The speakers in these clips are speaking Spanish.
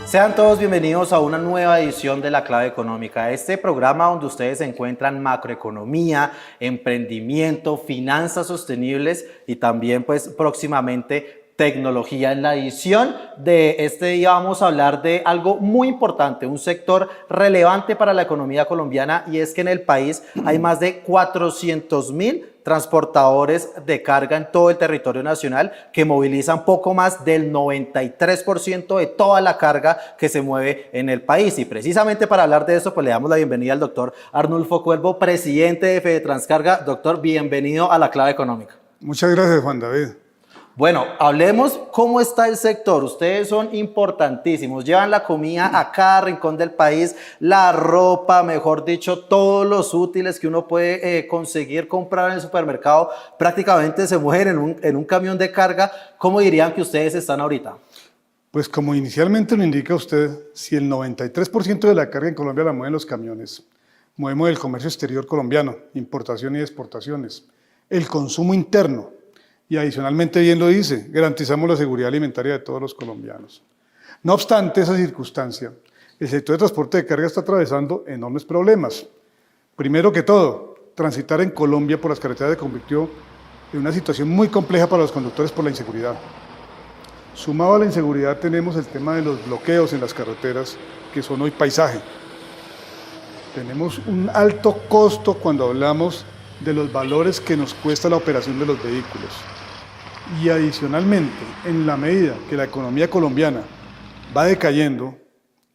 Sean todos bienvenidos a una nueva edición de La Clave Económica, este programa donde ustedes encuentran macroeconomía, emprendimiento, finanzas sostenibles y también pues próximamente tecnología. En la edición de este día vamos a hablar de algo muy importante, un sector relevante para la economía colombiana, y es que en el país hay más de 400.000 transportadores de carga en todo el territorio nacional que movilizan poco más del 93% de toda la carga que se mueve en el país. Y precisamente para hablar de eso, pues le damos la bienvenida al doctor Arnulfo Cuervo, presidente de Fedetranscarga. Doctor, bienvenido a La Clave Económica. Muchas gracias, Juan David. Bueno, hablemos cómo está el sector. Ustedes son importantísimos, llevan la comida a cada rincón del país, la ropa, mejor dicho, todos los útiles que uno puede conseguir comprar en el supermercado, prácticamente se mueven en un camión de carga. ¿Cómo dirían que ustedes están ahorita? Pues como inicialmente lo indica usted, si el 93% de la carga en Colombia la mueven los camiones, movemos el comercio exterior colombiano, importación y exportaciones, el consumo interno, y adicionalmente, bien lo dice, garantizamos la seguridad alimentaria de todos los colombianos. No obstante esa circunstancia, el sector de transporte de carga está atravesando enormes problemas. Primero que todo, transitar en Colombia por las carreteras se convirtió en una situación muy compleja para los conductores por la inseguridad. Sumado a la inseguridad tenemos el tema de los bloqueos en las carreteras, que son hoy paisaje. Tenemos un alto costo cuando hablamos de los valores que nos cuesta la operación de los vehículos. Y adicionalmente, en la medida que la economía colombiana va decayendo,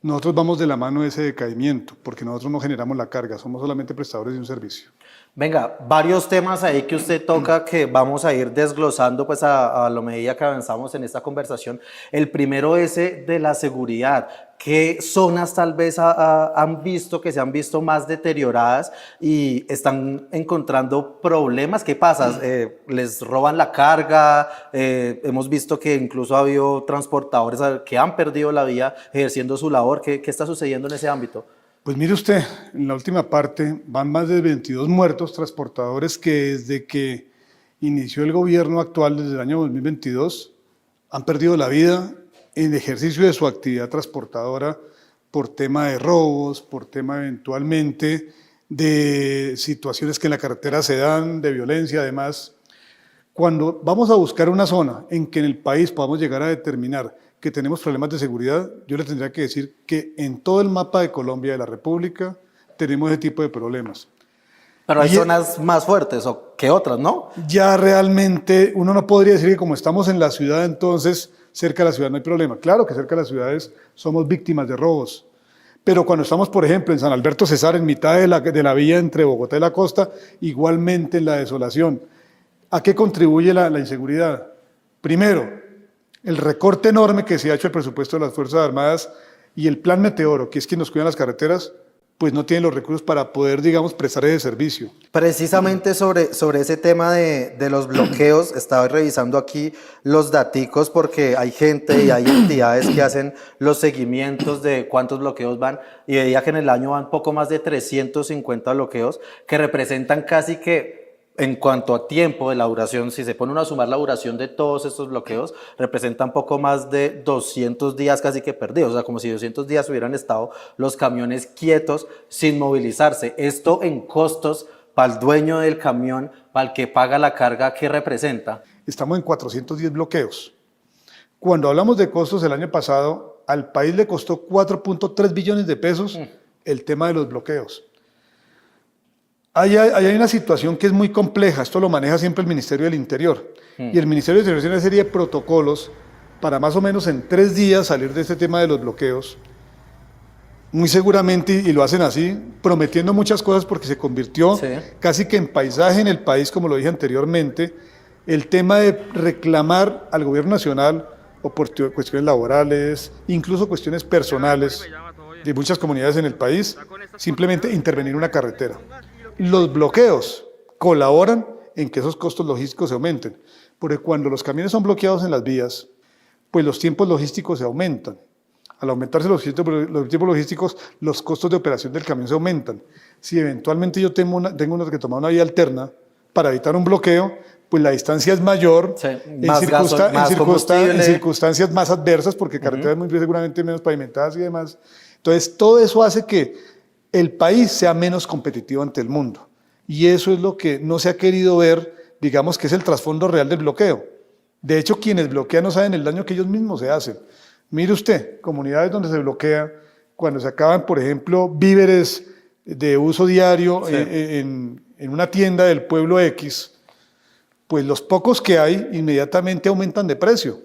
nosotros vamos de la mano de ese decaimiento, porque nosotros no generamos la carga, somos solamente prestadores de un servicio. Venga, varios temas ahí que usted toca que vamos a ir desglosando pues a la medida que avanzamos en esta conversación. El primero ese de la seguridad. ¿Qué zonas tal vez han visto que se han visto más deterioradas y están encontrando problemas? ¿Qué pasa? ¿Les roban la carga? Hemos visto que incluso ha habido transportadores que han perdido la vida ejerciendo su labor. ¿Qué está sucediendo en ese ámbito? Pues mire usted, en la última parte van más de 22 muertos transportadores que desde que inició el gobierno actual, desde el año 2022, han perdido la vida en ejercicio de su actividad transportadora por tema de robos, por tema eventualmente de situaciones que en la carretera se dan, de violencia además. Cuando vamos a buscar una zona en que en el país podamos llegar a determinar que tenemos problemas de seguridad, yo le tendría que decir que en todo el mapa de Colombia, de la República, tenemos ese tipo de problemas. Pero hay zonas más fuertes que otras, ¿no? Ya realmente uno no podría decir que como estamos en la ciudad, entonces cerca de la ciudad no hay problema. Claro que cerca de las ciudades somos víctimas de robos, pero cuando estamos, por ejemplo, en San Alberto Cesar, en mitad de la vía entre Bogotá y la costa, igualmente en la desolación. ¿A qué contribuye la inseguridad? Primero, el recorte enorme que se ha hecho el presupuesto de las Fuerzas Armadas y el plan Meteoro, que es quien nos cuida las carreteras, pues no tienen los recursos para poder, digamos, prestar ese servicio. Precisamente sobre ese tema de los bloqueos, estaba revisando aquí los daticos porque hay gente y hay entidades que hacen los seguimientos de cuántos bloqueos van, y veía que en el año van poco más de 350 bloqueos, que representan casi que, en cuanto a tiempo de la duración, si se pone uno a sumar la duración de todos estos bloqueos, representan poco más de 200 días casi que perdidos, o sea, como si 200 días hubieran estado los camiones quietos sin movilizarse. Esto en costos para el dueño del camión, para el que paga la carga, ¿qué representa? Estamos en 410 bloqueos. Cuando hablamos de costos, el año pasado al país le costó 4.3 billones de pesos el tema de los bloqueos. Hay una situación que es muy compleja, esto lo maneja siempre el Ministerio del Interior, y el Ministerio del Interior tiene una serie de protocolos para más o menos en 3 días salir de este tema de los bloqueos, muy seguramente, y lo hacen así, prometiendo muchas cosas porque se convirtió casi que en paisaje en el país, como lo dije anteriormente, el tema de reclamar al gobierno nacional o por cuestiones laborales, incluso cuestiones personales de muchas comunidades en el país, simplemente intervenir en una carretera. Los bloqueos colaboran en que esos costos logísticos se aumenten, porque cuando los camiones son bloqueados en las vías, pues los tiempos logísticos se aumentan. Al aumentarse los tiempos logísticos, los costos de operación del camión se aumentan. Si eventualmente yo tengo que tomar una vía alterna, para evitar un bloqueo, pues la distancia es mayor, Sí, en, más en combustible. circunstancias más adversas, porque carreteras muy seguramente menos pavimentadas y demás. Entonces, todo eso hace que el país sea menos competitivo ante el mundo. Y eso es lo que no se ha querido ver, digamos que es el trasfondo real del bloqueo. De hecho, quienes bloquean no saben el daño que ellos mismos se hacen. Mire usted, comunidades donde se bloquea, cuando se acaban, por ejemplo, víveres de uso diario Sí. en una tienda del pueblo X, pues los pocos que hay inmediatamente aumentan de precio.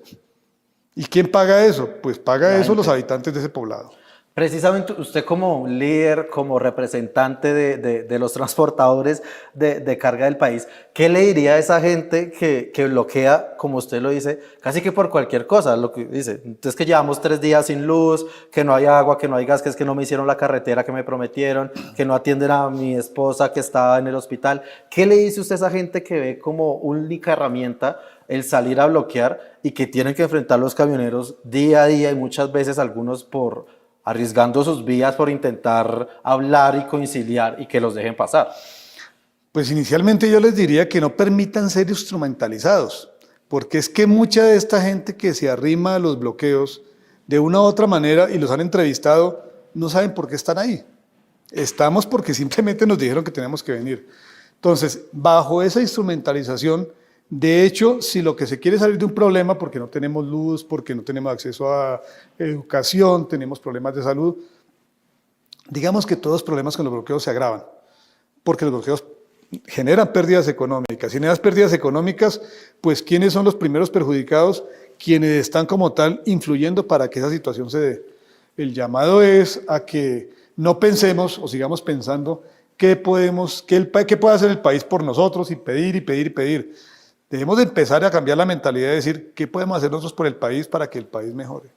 ¿Y quién paga eso? Pues paga La eso los gente. habitantes de ese poblado. Precisamente usted como líder, como representante de los transportadores de carga del país, ¿qué le diría a esa gente que bloquea, como usted lo dice, casi que por cualquier cosa? Lo que dice, es que llevamos 3 días sin luz, que no hay agua, que no hay gas, que es que no me hicieron la carretera que me prometieron, que no atienden a mi esposa que estaba en el hospital. ¿Qué le dice usted a esa gente que ve como única herramienta el salir a bloquear y que tienen que enfrentar los camioneros día a día y muchas veces algunos arriesgando sus vidas por intentar hablar y conciliar y que los dejen pasar? Pues inicialmente yo les diría que no permitan ser instrumentalizados, porque es que mucha de esta gente que se arrima a los bloqueos de una u otra manera y los han entrevistado, no saben por qué están ahí. Estamos porque simplemente nos dijeron que teníamos que venir. Entonces, bajo esa instrumentalización, de hecho, si lo que se quiere es salir de un problema porque no tenemos luz, porque no tenemos acceso a educación, tenemos problemas de salud, digamos que todos los problemas con los bloqueos se agravan, porque los bloqueos generan pérdidas económicas. Y en esas pérdidas económicas, pues, ¿quiénes son los primeros perjudicados? Quienes están como tal influyendo para que esa situación se dé. El llamado es a que no pensemos o sigamos pensando qué puede hacer el país por nosotros y pedir y pedir y pedir. Debemos de empezar a cambiar la mentalidad de decir qué podemos hacer nosotros por el país para que el país mejore.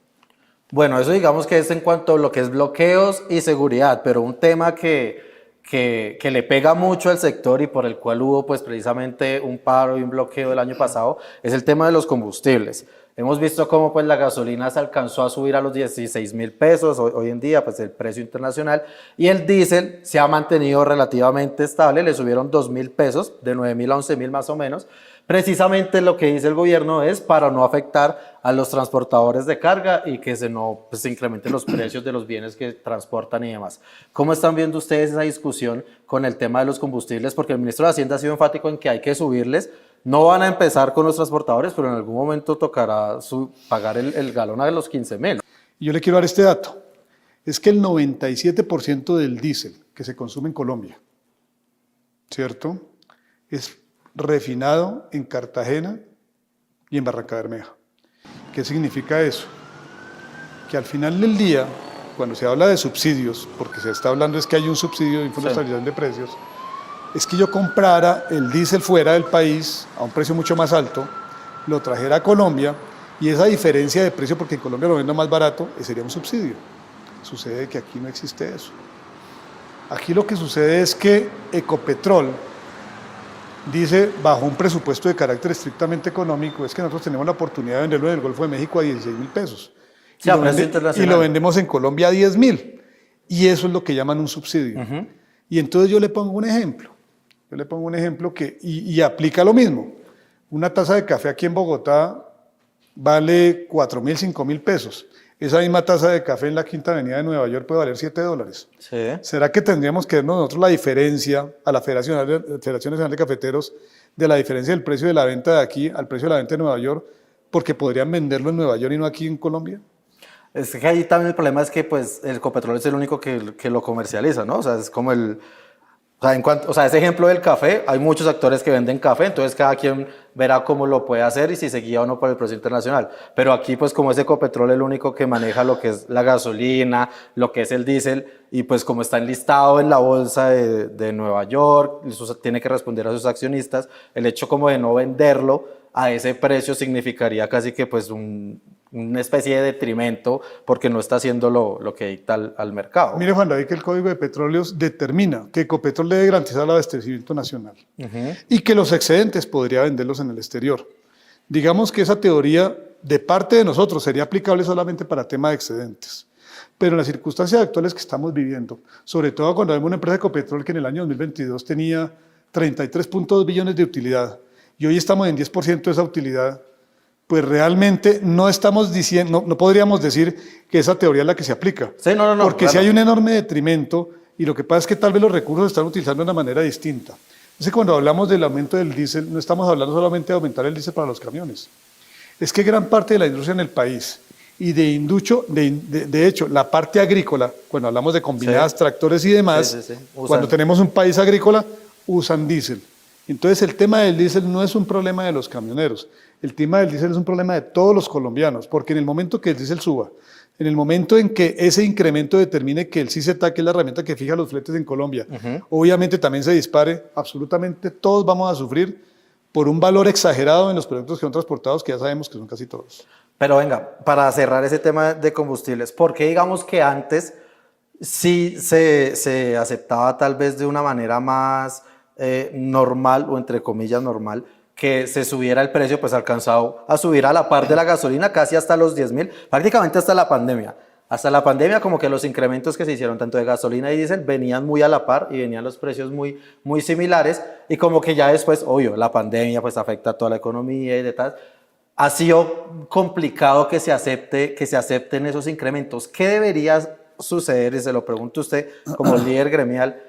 Bueno, eso digamos que es en cuanto a lo que es bloqueos y seguridad, pero un tema que le pega mucho al sector y por el cual hubo pues precisamente un paro y un bloqueo el año pasado es el tema de los combustibles. Hemos visto cómo pues la gasolina se alcanzó a subir a los 16.000 pesos hoy en día, pues el precio internacional, y el diésel se ha mantenido relativamente estable, le subieron 2.000 pesos, de 9.000 a 11.000 más o menos. Precisamente lo que dice el gobierno es para no afectar a los transportadores de carga y que se incrementen los precios de los bienes que transportan y demás. ¿Cómo están viendo ustedes esa discusión con el tema de los combustibles? Porque el ministro de Hacienda ha sido enfático en que hay que subirles. No van a empezar con los transportadores, pero en algún momento tocará pagar el galón a los 15.000. Y yo le quiero dar este dato. Es que el 97% del diésel que se consume en Colombia, ¿cierto?, es refinado en Cartagena y en Barrancabermeja. ¿Qué significa eso? Que al final del día, cuando se habla de subsidios, porque se está hablando es que hay un subsidio de inflación de precios, es que yo comprara el diésel fuera del país a un precio mucho más alto, lo trajera a Colombia y esa diferencia de precio, porque en Colombia lo vendo más barato, sería un subsidio. Sucede que aquí no existe eso. Aquí lo que sucede es que Ecopetrol dice, bajo un presupuesto de carácter estrictamente económico, es que nosotros tenemos la oportunidad de venderlo en el Golfo de México a 16.000 pesos. Sí, Y lo vendemos en Colombia a 10.000. Y eso es lo que llaman un subsidio. Y entonces yo le pongo un ejemplo. Y aplica lo mismo. Una taza de café aquí en Bogotá vale 4.000, 5.000 pesos. Esa misma taza de café en la Quinta Avenida de Nueva York puede valer $7. Sí. ¿Será que tendríamos que vernos nosotros la diferencia a la Federación Nacional de Cafeteros de la diferencia del precio de la venta de aquí al precio de la venta de Nueva York? Porque podrían venderlo en Nueva York y no aquí en Colombia. Es que ahí también el problema es que pues el Ecopetrol es el único que lo comercializa, ¿no? O sea, es como ese ejemplo del café, hay muchos actores que venden café, entonces cada quien verá cómo lo puede hacer y si se guía o no por el precio internacional. Pero aquí, pues como es Ecopetrol el único que maneja lo que es la gasolina, lo que es el diésel, y pues como está enlistado en la bolsa de Nueva York, tiene que responder a sus accionistas, el hecho como de no venderlo a ese precio significaría casi que pues una especie de detrimento porque no está haciendo lo que dicta al mercado. Mire, Juan David, que el Código de Petróleos determina que Ecopetrol debe garantizar el abastecimiento nacional y que los excedentes podría venderlos en el exterior. Digamos que esa teoría de parte de nosotros sería aplicable solamente para tema de excedentes. Pero en las circunstancias actuales que estamos viviendo, sobre todo cuando vemos una empresa de Ecopetrol que en el año 2022 tenía 33.2 billones de utilidad y hoy estamos en 10% de esa utilidad, pues realmente no estamos diciendo, no podríamos decir que esa teoría es la que se aplica. Sí, no, porque claro. si hay un enorme detrimento y lo que pasa es que tal vez los recursos se están utilizando de una manera distinta. Entonces cuando hablamos del aumento del diésel, no estamos hablando solamente de aumentar el diésel para los camiones. Es que gran parte de la industria en el país y de hecho la parte agrícola, cuando hablamos de combinadas, tractores y demás, cuando tenemos un país agrícola, usan diésel. Entonces el tema del diésel no es un problema de los camioneros, el tema del diésel es un problema de todos los colombianos, porque en el momento que el diésel suba, en el momento en que ese incremento determine que el CICETA, que es la herramienta que fija los fletes en Colombia, obviamente también se dispare, absolutamente todos vamos a sufrir por un valor exagerado en los productos que son transportados, que ya sabemos que son casi todos. Pero venga, para cerrar ese tema de combustibles, ¿por qué digamos que antes sí se aceptaba tal vez de una manera más normal o entre comillas normal que se subiera el precio? Pues alcanzado a subir a la par de la gasolina casi hasta los 10.000, prácticamente hasta la pandemia. Hasta la pandemia como que los incrementos que se hicieron tanto de gasolina y diésel venían muy a la par y venían los precios muy similares y como que ya después, obvio, la pandemia pues afecta a toda la economía y de tal. Ha sido complicado que se acepten esos incrementos. ¿Qué debería suceder, y se lo pregunto a usted como líder gremial,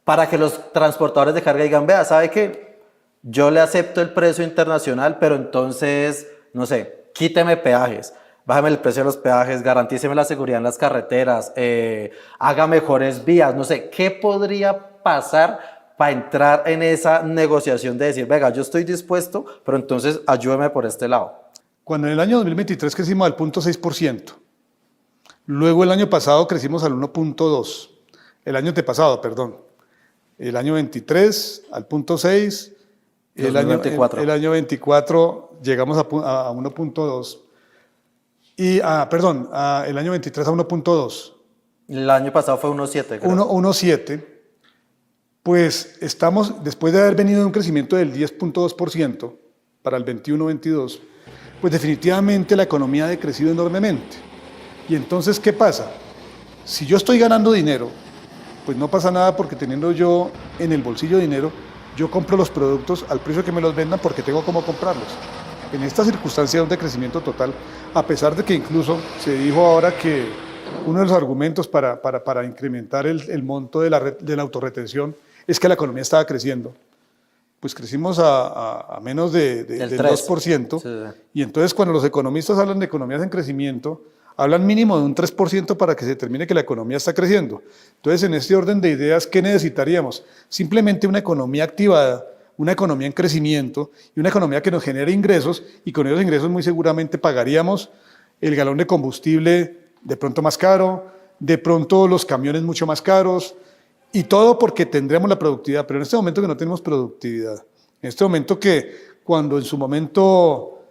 para que los transportadores de carga digan, vea, ¿sabe qué? Yo le acepto el precio internacional, pero entonces, no sé, quíteme peajes, bájame el precio de los peajes, garantíceme la seguridad en las carreteras, haga mejores vías, no sé, ¿qué podría pasar para entrar en esa negociación de decir, venga, yo estoy dispuesto, pero entonces ayúdeme por este lado? Cuando en el año 2023 crecimos al 0.6%, luego el año pasado crecimos al 1.2%, el año antepasado, perdón, el año 23 al 0.6%, el año 24 llegamos a 1.2%, y, el año 23 a 1.2%. El año pasado fue 1.7%. 1.7%. Pues estamos, después de haber venido de un crecimiento del 10.2% para el 21-22, pues definitivamente la economía ha decrecido enormemente. Y entonces, ¿qué pasa? Si yo estoy ganando dinero, pues no pasa nada porque teniendo yo en el bolsillo dinero, yo compro los productos al precio que me los vendan porque tengo cómo comprarlos. En esta circunstancia de un decrecimiento total, a pesar de que incluso se dijo ahora que uno de los argumentos para incrementar el monto de la autorretención es que la economía estaba creciendo. Pues crecimos a menos del 2%. Sí. Y entonces cuando los economistas hablan de economías en crecimiento, hablan mínimo de un 3% para que se determine que la economía está creciendo. Entonces en este orden de ideas, ¿qué necesitaríamos? Simplemente una economía activada, una economía en crecimiento y una economía que nos genere ingresos y con esos ingresos muy seguramente pagaríamos el galón de combustible de pronto más caro, de pronto los camiones mucho más caros, y todo porque tendríamos la productividad, pero en este momento que no tenemos productividad, en este momento que cuando en su momento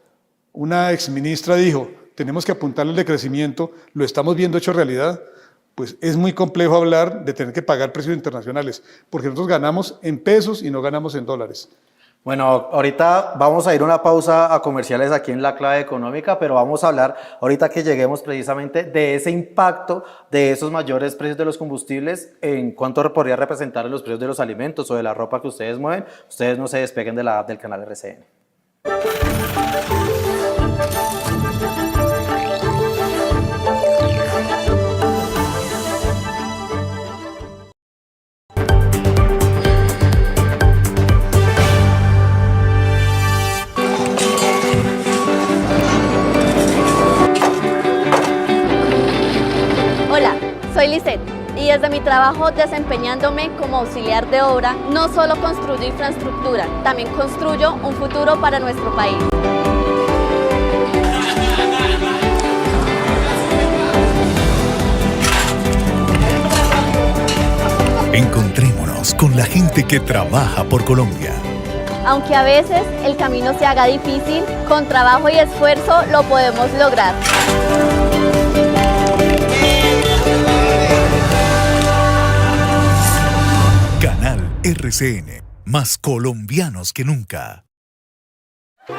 una exministra dijo, tenemos que apuntarle al decrecimiento, lo estamos viendo hecho realidad, pues es muy complejo hablar de tener que pagar precios internacionales, porque nosotros ganamos en pesos y no ganamos en dólares. Bueno, ahorita vamos a ir a una pausa a comerciales aquí en La Clave Económica, pero vamos a hablar ahorita que lleguemos precisamente de ese impacto de esos mayores precios de los combustibles, en cuánto podría representar en los precios de los alimentos o de la ropa que ustedes mueven. Ustedes no se despeguen de la app del canal RCN. Soy Lisette y desde mi trabajo desempeñándome como auxiliar de obra, no solo construyo infraestructura, también construyo un futuro para nuestro país. Encontrémonos con la gente que trabaja por Colombia. Aunque a veces el camino se haga difícil, con trabajo y esfuerzo lo podemos lograr. Canal RCN, más colombianos que nunca. ¿Tú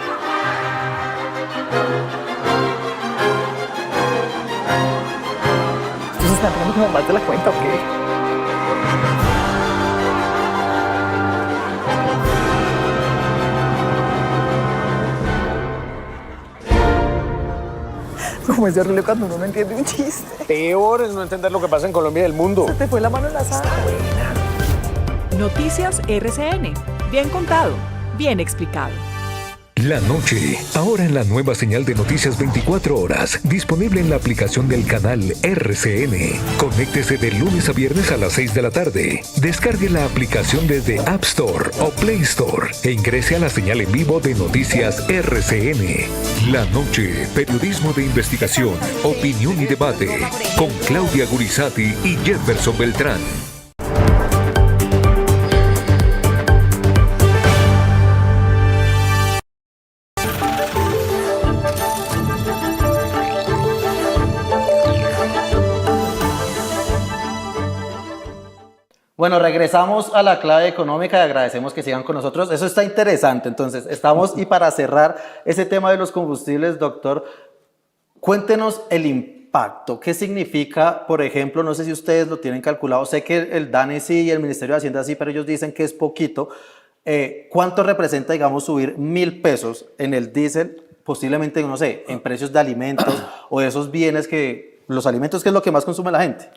se están poniendo más de la cuenta o qué? Como es de horrible cuando uno no entiende un chiste. Peor es no entender lo que pasa en Colombia y el mundo. Se te fue la mano en la sala. Noticias RCN. Bien contado, bien explicado. La noche, ahora en la nueva señal de noticias 24 horas, disponible en la aplicación del canal RCN. Conéctese de lunes a viernes a las 6 de la tarde. Descargue la aplicación desde App Store o Play Store e ingrese a la señal en vivo de noticias RCN. La noche, periodismo de investigación, opinión y debate, con Claudia Gurizati y Jefferson Beltrán. Bueno, regresamos a la clave económica y agradecemos que sigan con nosotros. Eso está interesante. Entonces, estamos, y para cerrar ese tema de los combustibles, doctor, cuéntenos el impacto. ¿Qué significa, por ejemplo, no sé si ustedes lo tienen calculado, sé que el DANE sí y el Ministerio de Hacienda sí, pero ellos dicen que es poquito. ¿Cuánto representa, digamos, subir 1.000 pesos en el diésel, posiblemente, no sé, en precios de alimentos o de esos bienes los alimentos, que es lo que más consume la gente?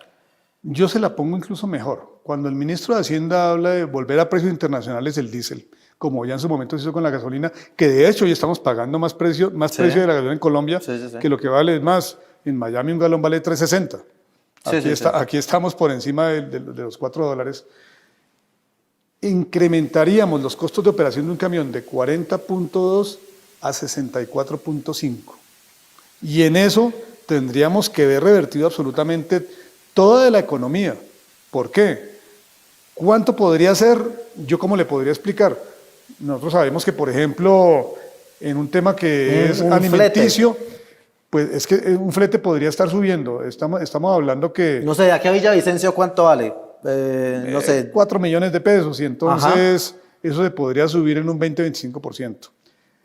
Yo se la pongo incluso mejor. Cuando el ministro de Hacienda habla de volver a precios internacionales el diésel, como ya en su momento se hizo con la gasolina, que de hecho ya estamos pagando más precio de la gasolina en Colombia, que lo que vale es más. En Miami un galón vale $3.60. Aquí estamos por encima de los $4. Incrementaríamos los costos de operación de un camión de 40.2 a 64.5. Y en eso tendríamos que ver revertido absolutamente toda de la economía. ¿Por qué? ¿Cuánto podría ser? Yo, ¿cómo le podría explicar? Nosotros sabemos que, por ejemplo, en un tema que es alimenticio, flete. Pues es que un flete podría estar subiendo. Estamos hablando que... No sé, aquí a Villavicencio, ¿cuánto vale? No sé. 4 millones de pesos, y entonces eso se podría subir en un 20-25%.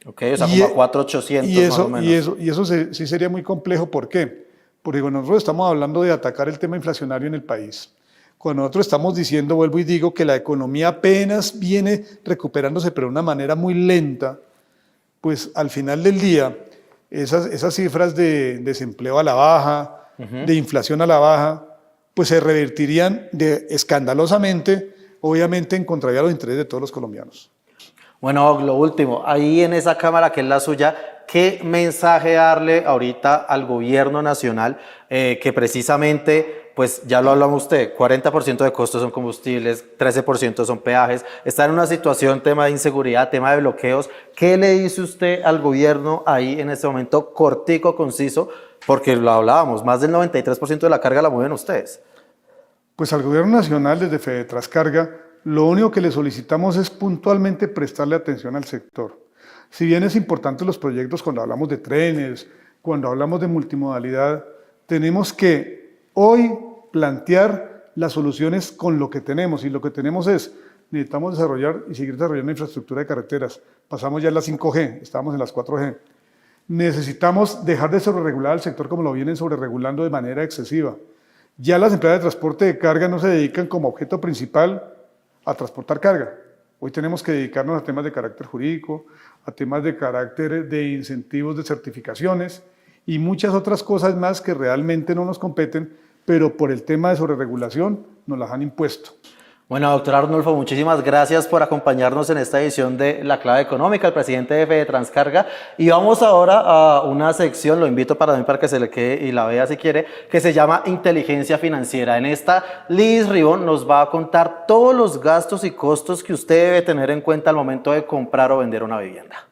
Ok, o sea, como a 4.800 más o menos. Y eso sí sería muy complejo. ¿Por qué? Porque cuando nosotros estamos hablando de atacar el tema inflacionario en el país, cuando nosotros estamos diciendo, vuelvo y digo, que la economía apenas viene recuperándose, pero de una manera muy lenta, pues al final del día, esas cifras de desempleo a la baja, de inflación a la baja, pues se revertirían escandalosamente, obviamente en contravía a los intereses de todos los colombianos. Bueno, lo último, ahí en esa cámara que es la suya, ¿qué mensaje darle ahorita al gobierno nacional que precisamente, pues ya lo hablamos usted, 40% de costos son combustibles, 13% son peajes, está en una situación, tema de inseguridad, tema de bloqueos? ¿Qué le dice usted al gobierno ahí en este momento, cortico, conciso? Porque lo hablábamos, más del 93% de la carga la mueven ustedes. Pues al gobierno nacional, desde Fedetrascarga, lo único que le solicitamos es puntualmente prestarle atención al sector. Si bien es importante los proyectos cuando hablamos de trenes, cuando hablamos de multimodalidad, tenemos que hoy plantear las soluciones con lo que tenemos, y lo que tenemos es, necesitamos desarrollar y seguir desarrollando infraestructura de carreteras. Pasamos ya a la 5G, estamos en las 4G. Necesitamos dejar de sobreregular al sector como lo vienen sobreregulando de manera excesiva. Ya las empresas de transporte de carga no se dedican como objeto principal a transportar carga. Hoy tenemos que dedicarnos a temas de carácter jurídico, a temas de carácter de incentivos de certificaciones y muchas otras cosas más que realmente no nos competen, pero por el tema de sobreregulación nos las han impuesto. Bueno, doctor Arnulfo, muchísimas gracias por acompañarnos en esta edición de La Clave Económica, el presidente de Fedetrascarga. Y vamos ahora a una sección, lo invito para que se le quede y la vea si quiere, que se llama Inteligencia Financiera. En esta, Liz Ribón nos va a contar todos los gastos y costos que usted debe tener en cuenta al momento de comprar o vender una vivienda.